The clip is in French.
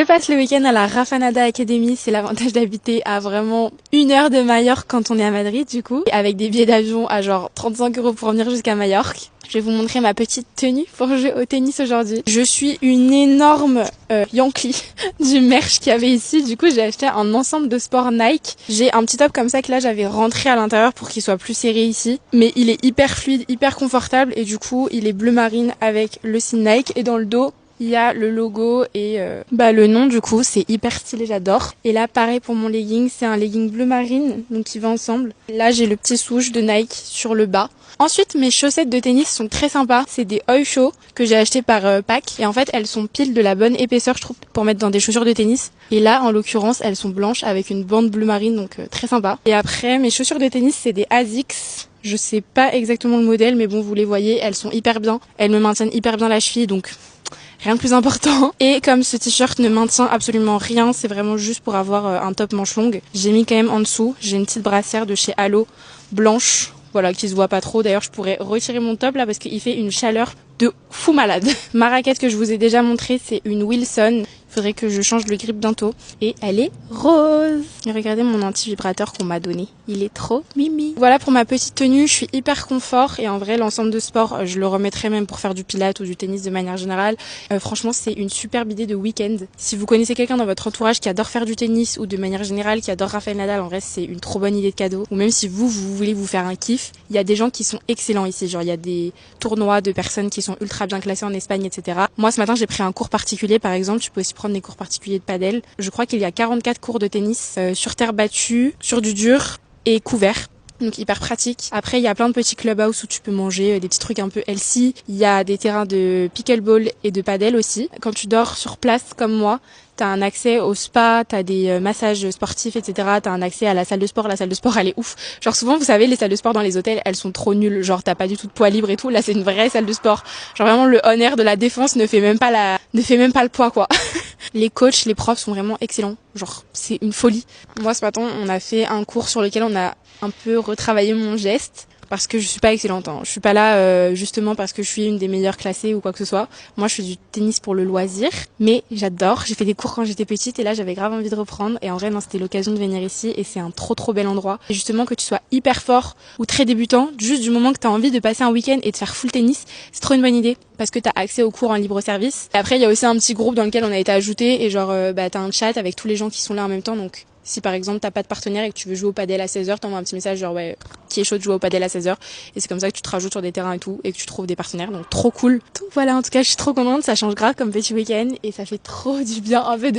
Je passe le week-end à la Rafanada Academy, c'est l'avantage d'habiter à vraiment 1 heure de Majorque quand on est à Madrid du coup, avec des billets d'avion à genre 35 € pour venir jusqu'à Majorque. Je vais vous montrer ma petite tenue pour jouer au tennis aujourd'hui. Je suis une énorme Yankee du merch qu'il y avait ici, du coup j'ai acheté un ensemble de sport Nike. J'ai un petit top comme ça que là j'avais rentré à l'intérieur pour qu'il soit plus serré ici, mais il est hyper fluide, hyper confortable et du coup il est bleu marine avec le signe Nike et dans le dos il y a le logo et le nom, du coup c'est hyper stylé, j'adore. Et là pareil pour mon legging, c'est un legging bleu marine donc qui va ensemble. Là j'ai le petit swoosh de Nike sur le bas. Ensuite mes chaussettes de tennis sont très sympas, c'est des Oysho que j'ai acheté par pack et en fait elles sont pile de la bonne épaisseur je trouve pour mettre dans des chaussures de tennis. Et là en l'occurrence elles sont blanches avec une bande bleu marine donc très sympa. Et après mes chaussures de tennis c'est des Asics. Je sais pas exactement le modèle mais bon vous les voyez, elles sont hyper bien. Elles me maintiennent hyper bien la cheville donc rien de plus important. Et comme ce t-shirt ne maintient absolument rien, c'est vraiment juste pour avoir un top manche longue. J'ai mis quand même en dessous, j'ai une petite brassière de chez Halo, blanche, voilà, qui se voit pas trop. D'ailleurs, je pourrais retirer mon top là parce qu'il fait une chaleur de fou malade. Ma raquette que je vous ai déjà montrée, c'est une Wilson. Il faudrait que je change le grip bientôt. Et elle est rose. Et regardez mon anti-vibrateur qu'on m'a donné. Il est trop mimi. Voilà pour ma petite tenue. Je suis hyper confort. Et en vrai, l'ensemble de sport, je le remettrais même pour faire du pilates ou du tennis de manière générale. Franchement, c'est une superbe idée de week-end. Si vous connaissez quelqu'un dans votre entourage qui adore faire du tennis ou de manière générale qui adore Rafael Nadal, en vrai, c'est une trop bonne idée de cadeau. Ou même si vous voulez vous faire un kiff, il y a des gens qui sont excellents ici. Genre, il y a des tournois de personnes qui sont ultra bien classées en Espagne, etc. Moi, ce matin, j'ai pris un cours particulier, par exemple. Tu peux aussi prendre des cours particuliers de padel. Je crois qu'il y a 44 cours de tennis sur terre battue, sur du dur et couvert. Donc hyper pratique. Après il y a plein de petits clubhouse où tu peux manger des petits trucs un peu healthy. Il y a des terrains de pickleball et de padel aussi. Quand tu dors sur place comme moi, t'as un accès au spa, t'as des massages sportifs, etc. T'as un accès à la salle de sport. La salle de sport, elle est ouf. Genre souvent, vous savez, les salles de sport dans les hôtels, elles sont trop nulles. Genre t'as pas du tout de poids libre et tout. Là, c'est une vraie salle de sport. Genre vraiment, le on air de la défense ne fait même pas le poids, quoi. Les coachs, les profs sont vraiment excellents. Genre, c'est une folie. Moi, ce matin, on a fait un cours sur lequel on a un peu retravaillé mon geste. Parce que je suis pas excellente, hein. Je suis pas là justement parce que je suis une des meilleures classées ou quoi que ce soit. Moi, je fais du tennis pour le loisir, mais j'adore. J'ai fait des cours quand j'étais petite et là, j'avais grave envie de reprendre. Et en vrai, non, c'était l'occasion de venir ici et c'est un trop bel endroit. Et justement, que tu sois hyper fort ou très débutant, juste du moment que t'as envie de passer un week-end et de faire full tennis, c'est trop une bonne idée parce que t'as accès aux cours en libre service. Et après, il y a aussi un petit groupe dans lequel on a été ajouté et genre, t'as un chat avec tous les gens qui sont là en même temps, donc. Si par exemple t'as pas de partenaire et que tu veux jouer au padel à 16h, t'envoies un petit message genre ouais, qui est chaud de jouer au padel à 16h et c'est comme ça que tu te rajoutes sur des terrains et tout et que tu trouves des partenaires, donc trop cool. Donc voilà, en tout cas je suis trop contente, ça change grave comme petit week-end et ça fait trop du bien un peu de